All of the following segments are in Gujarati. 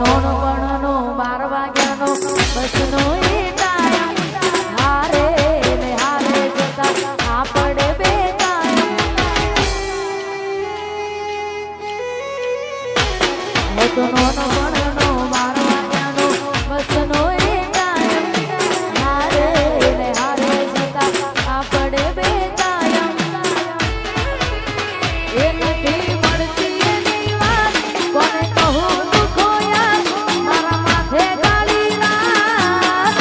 નોનો ગણનો 12 વાગ્યાનો બસનો એ ટાઈમ હારે ને હારે જતા આપણે બે કાયમ તો નોનો ગણનો 12 વાગ્યાનો બસનો એ ટાઈમ હારે ને હારે જતા આપણે બે કાયમ એ નથી મળતી એની વાત કોને કહું દુખો યાર મારા માથે કાળી રાત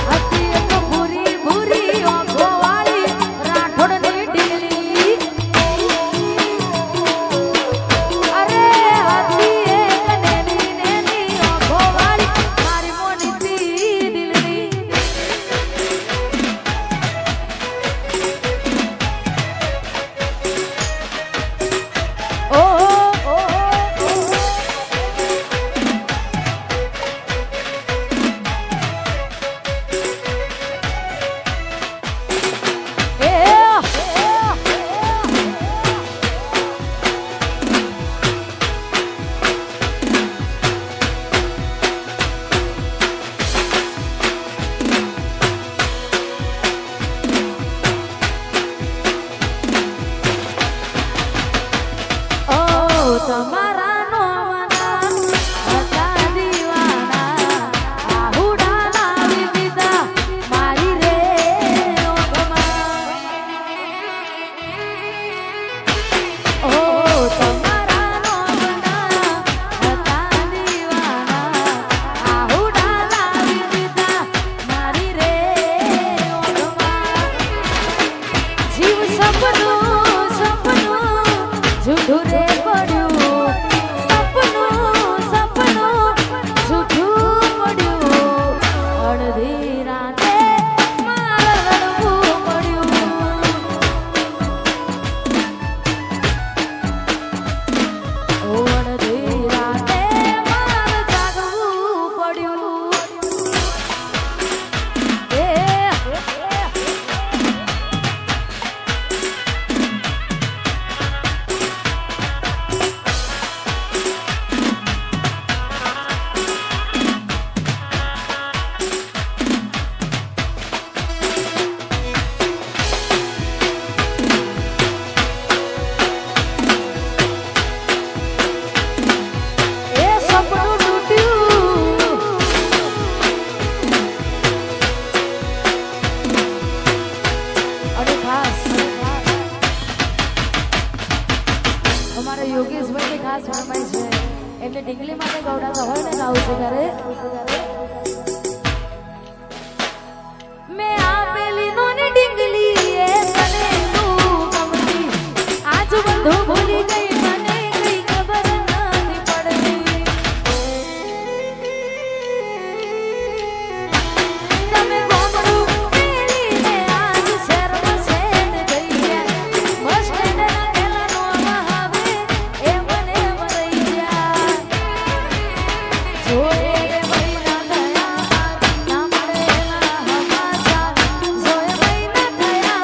હતી એક ભૂરી ભૂરી આંખો વાળી રાઠોડની ઢીલી અરે હતી એક નેની નેની આંખો વાળી મારી મોનીથી દિલની ઓ તમારા નોમના હતા દીવાના આહુડા લાવી દીધા મારી રે ઓગમાં ઓ તમારા નોમના હતા દીવાના આહુડા લાવી દીધા મારી રે ઓગમાં જીવ સપનું સપનું જૂઠું રે યોગેશભાઈ ખાસ ફરમાઈ છે એટલે ડીંગલી માટે ગવડાતા હોય ને ગાવું છે ત્યારે મેં આપેલી નોની ડીંગલી એ તને તું ગમતી આજ બધું ભૂલી ગઈ મને કઈ ખબર નથી પડતી તમે ગોમડું મેલીને આજ શહેરમાં શેર ગઈ બસ સ્ટેન્ડના પેલાનો આવે એ મને મરી ગયા જોડે રે મહિના થયા ના મળે ના હમાસા જોડે મહિના થયા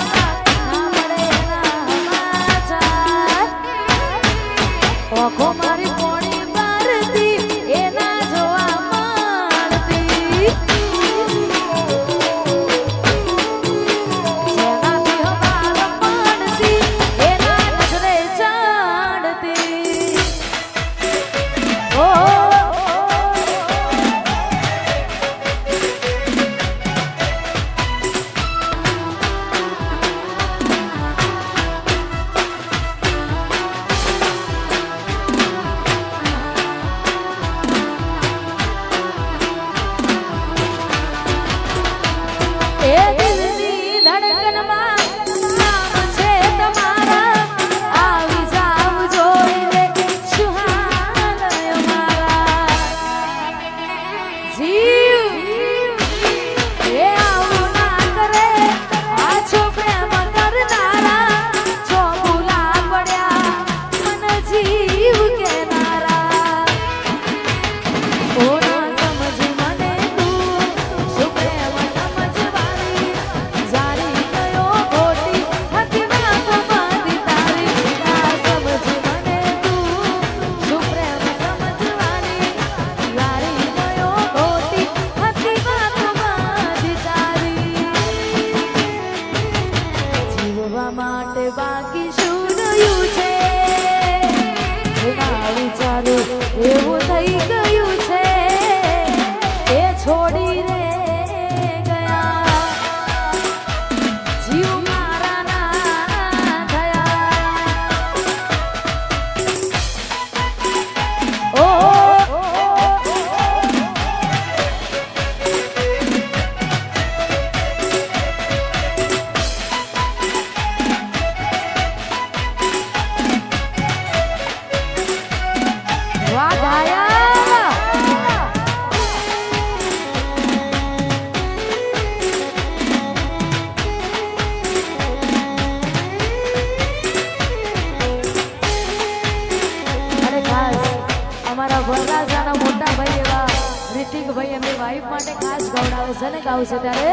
ના મળે ના હમાસા ઓખો મારી પોણી પારતી એના જોવા મળતી જેનાથી હમાર પડતી એના નજરે ચડતી ઓ વાહ ગાયા અરે ખાસ અમારા વરરાજાના મોટા ભાઈ એવા રિતિકભાઈ એમની વાઈફ માટે ખાસ ગવડાવે છે ને ગાવું છે ત્યારે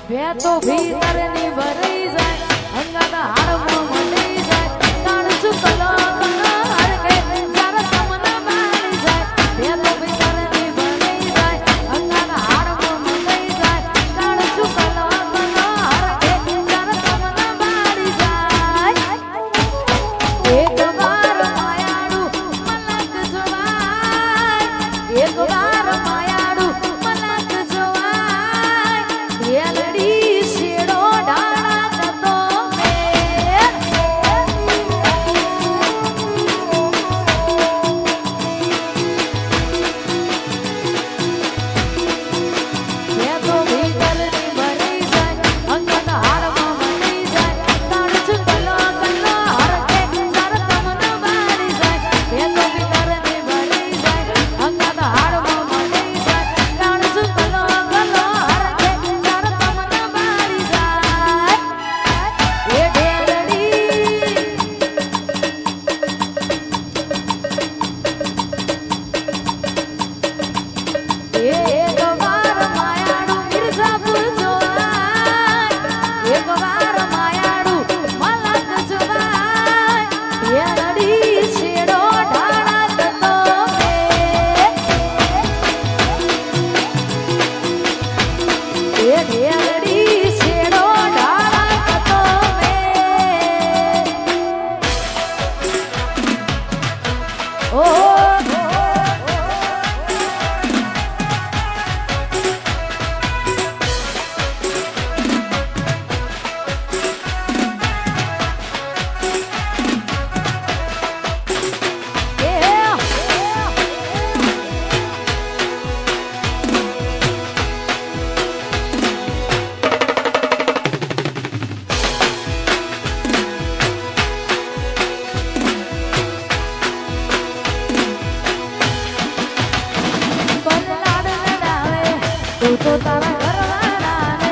બે તો ભીતર ની ભરાઈ જાય અંગાના હાડમાં મંડી જાય કાણ ચુકલો કનાર કે જરા તમને મારી જાય બે તો ભીતર ની ભરાઈ જાય અંગાના હાડમાં મંડી જાય કાણ ચુકલો કનાર કે જરા તમને મારી જાય એક વાર માયાડું મલક જોવાય એક વાર માયાડું મલક જોવાય વેલડી શેડો ડાળા કતો બે તો ભીતરની ભરી જાય અંગના હાડમાં મંડી જાય તાણ ચુકલો કનાર કે જરા તમને મારી જાય બે તો ભીતરની ભરી જાય અંગના હાડમાં મંડી જાય તાણ ચુકલો કનાર કે જરા તમને મારી જાય એ ઢેરડી એક વાર માયાડું મિર્ઝાપુર જોવાય એક વાર માયાડું મલક જોવાય વેલડી શેડો ઢાળા કતો એ વેલડી શેડો ઢાળા કતો ઓ બલલાડ લડાવે તું તો તારા ઘરવાળાને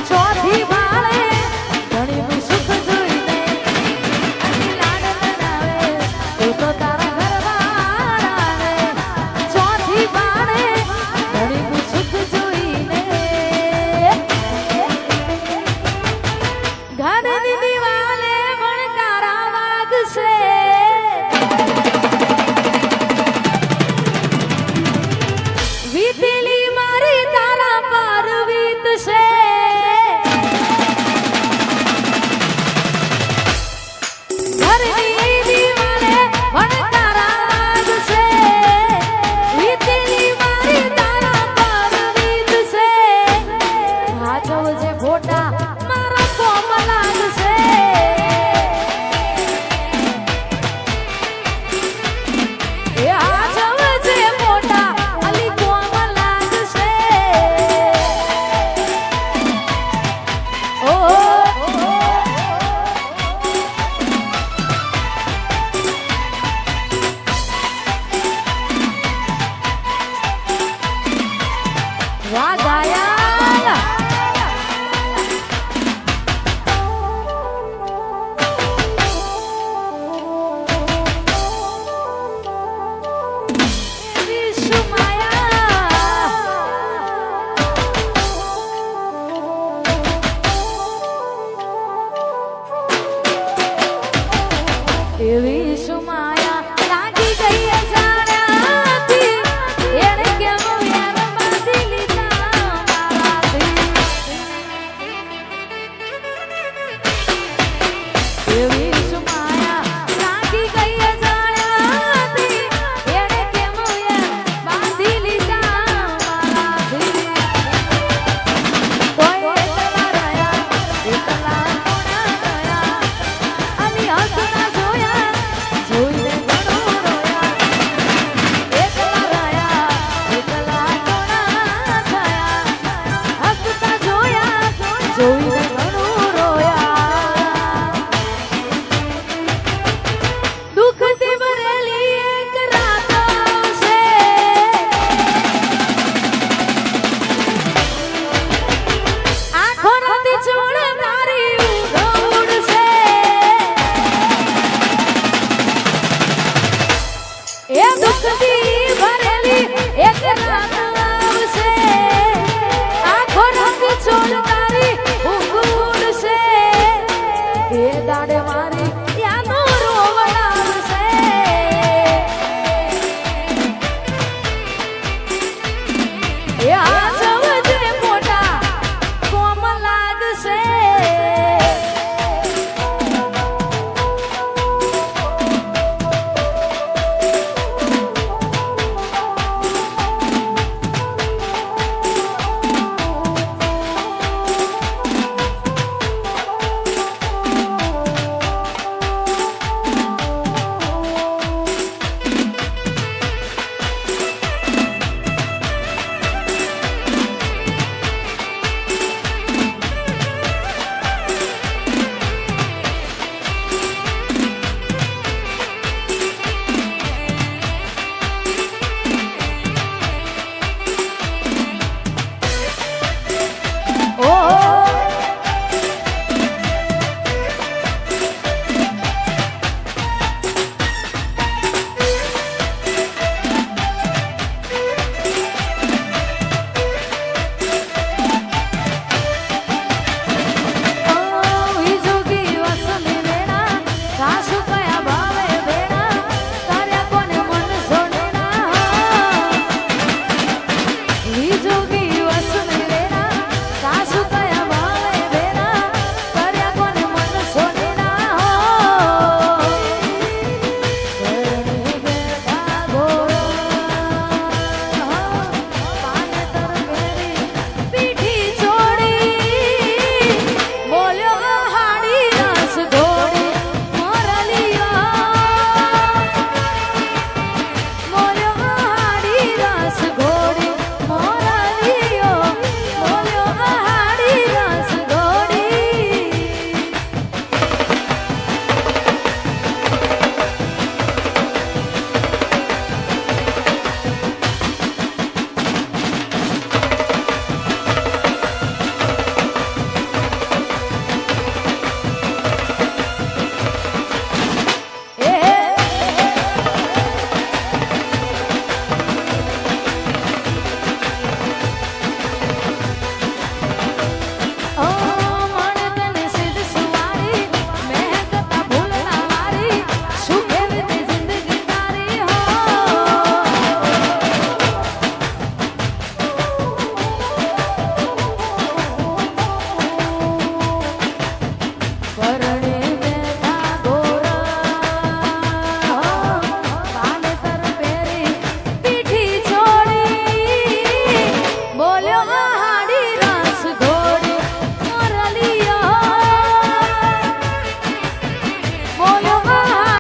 ચોથી ભાળે ધણીનું સુખ જોઈને લાડ લડાવે તું તો તારા ઘરવાળાને ચોથી ભાળે ધણીનું સુખ જોઈને ઘરની દિવાલે વણકારા વાગશે વીતેલી મારી તારા પર વીતશે ઘરની દિવાલે વણકારા વાગશે વીતેલી મારી તારા પર વીતશે હાચવજે ફોટા મારા કોમ લાગશે એ હાચવજે ફોટા અલી કોમ લાગશે ઓ વાહ ગાયા વિશ્વ માયા એ વિશ્વ